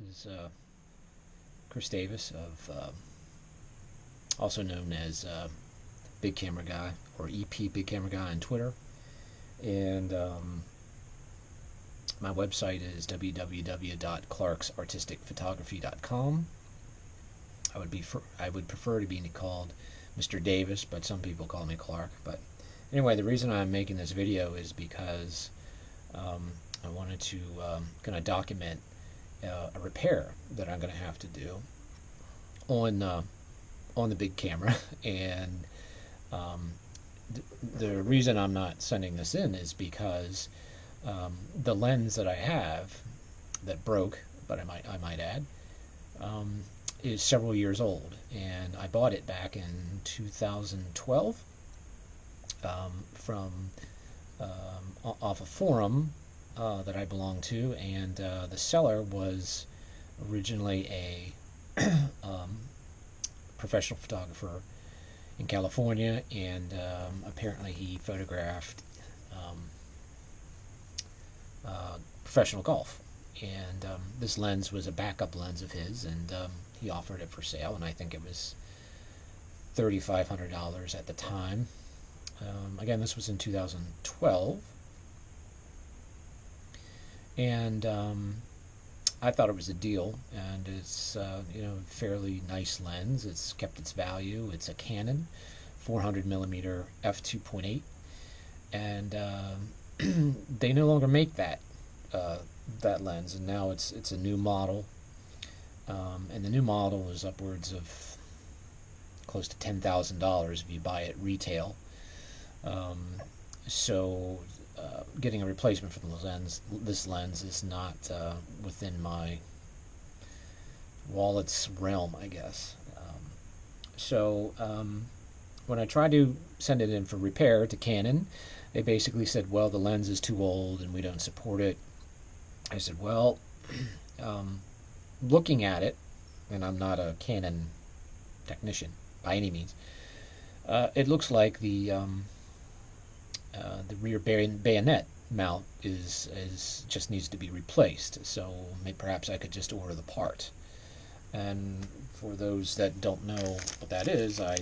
This is Chris Davis, also known as Big Camera Guy, or EP Big Camera Guy on Twitter. And my website is www.clarksartisticphotography.com. I would prefer to be called Mr. Davis, but some people call me Clark. But anyway, the reason I'm making this video is because I wanted to kind of document a repair that I'm going to have to do on the big camera. And the reason I'm not sending this in is because the lens that I have that broke, but I might add, is several years old, and I bought it back in 2012 from off a forum that I belong to, and the seller was originally a professional photographer in California, and apparently he photographed professional golf. And this lens was a backup lens of his, and he offered it for sale, and I think it was $3,500 at the time. Again, this was in 2012, and I thought it was a deal, and it's fairly nice lens. It's kept its value. It's a Canon 400mm f2.8, and they no longer make that lens, and now it's a new model, and the new model is upwards of close to $10,000 if you buy it retail. So getting a replacement for this lens is not within my wallet's realm, I guess. So when I tried to send it in for repair to Canon, they basically said, well, the lens is too old and we don't support it. I said, well, looking at it, and I'm not a Canon technician by any means, it looks like the rear bayonet mount is just needs to be replaced. So perhaps I could just order the part. And for those that don't know what that is, I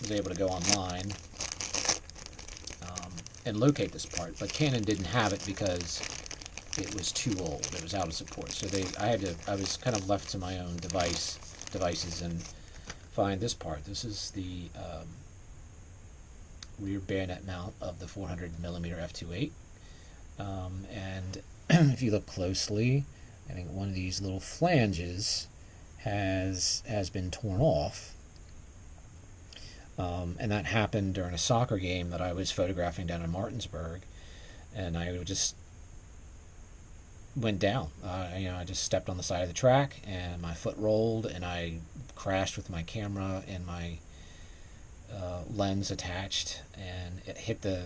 was able to go online and locate this part, but Canon didn't have it because it was too old. It was out of support. So I was kind of left to my own devices and find this part. This is the rear bayonet mount of the 400mm f2.8, and if you look closely, I think one of these little flanges has been torn off, and that happened during a soccer game that I was photographing down in Martinsburg, and I just went down. I just stepped on the side of the track, and my foot rolled, and I crashed with my camera and my lens attached, and it hit the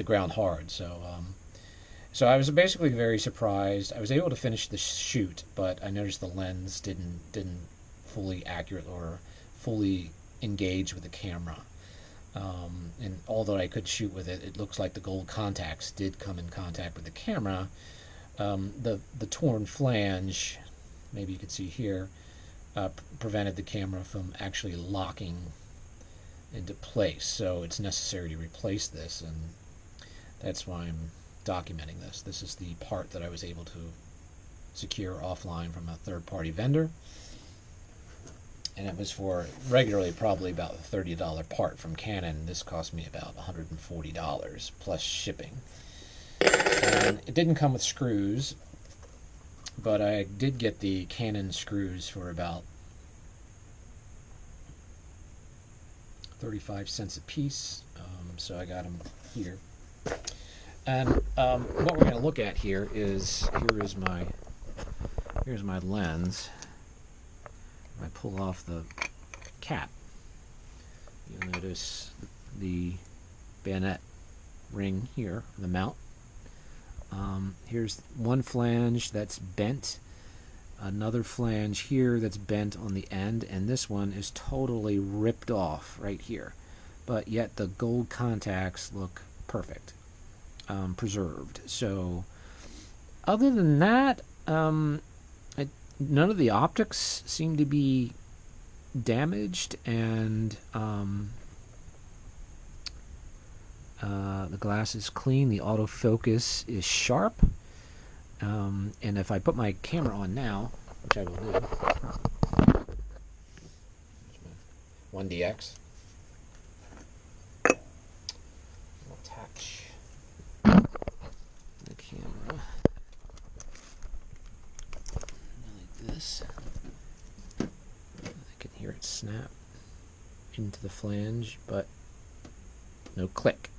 ground hard. So so I was basically very surprised. I was able to finish the shoot, but I noticed the lens didn't fully accurate or fully engage with the camera. And although I could shoot with it, it looks like the gold contacts did come in contact with the camera. The torn flange, maybe you could see here, prevented the camera from actually locking into place. So it's necessary to replace this, and that's why I'm documenting this. This is the part that I was able to secure offline from a third-party vendor, and it was for regularly probably about a $30 part from Canon. This cost me about $140 plus shipping. And it didn't come with screws, but I did get the Canon screws for about 35 cents a piece, so I got them here. And what we're going to look at here is, here's my lens. If I pull off the cap, you'll notice the bayonet ring here, the mount. Here's one flange that's bent, another flange here that's bent on the end, and this one is totally ripped off right here. But yet the gold contacts look perfect, preserved. So other than that, I, none of the optics seem to be damaged, and the glass is clean. The autofocus is sharp. And if I put my camera on now, which I will do, 1DX, I'll attach the camera like this. I can hear it snap into the flange, but no click.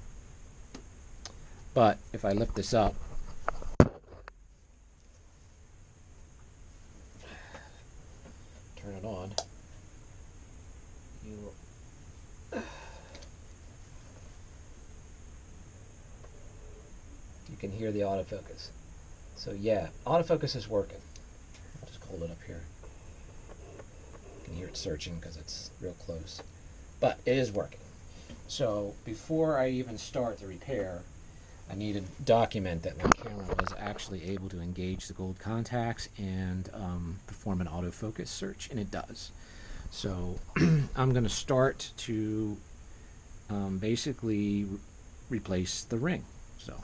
But if I lift this up, turn it on, you can hear the autofocus. So yeah, autofocus is working. I'll just hold it up here. You can hear it searching because it's real close. But it is working. So before I even start the repair, I need to document that my camera was actually able to engage the gold contacts and perform an autofocus search, and it does. So I'm going to start to basically replace the ring. So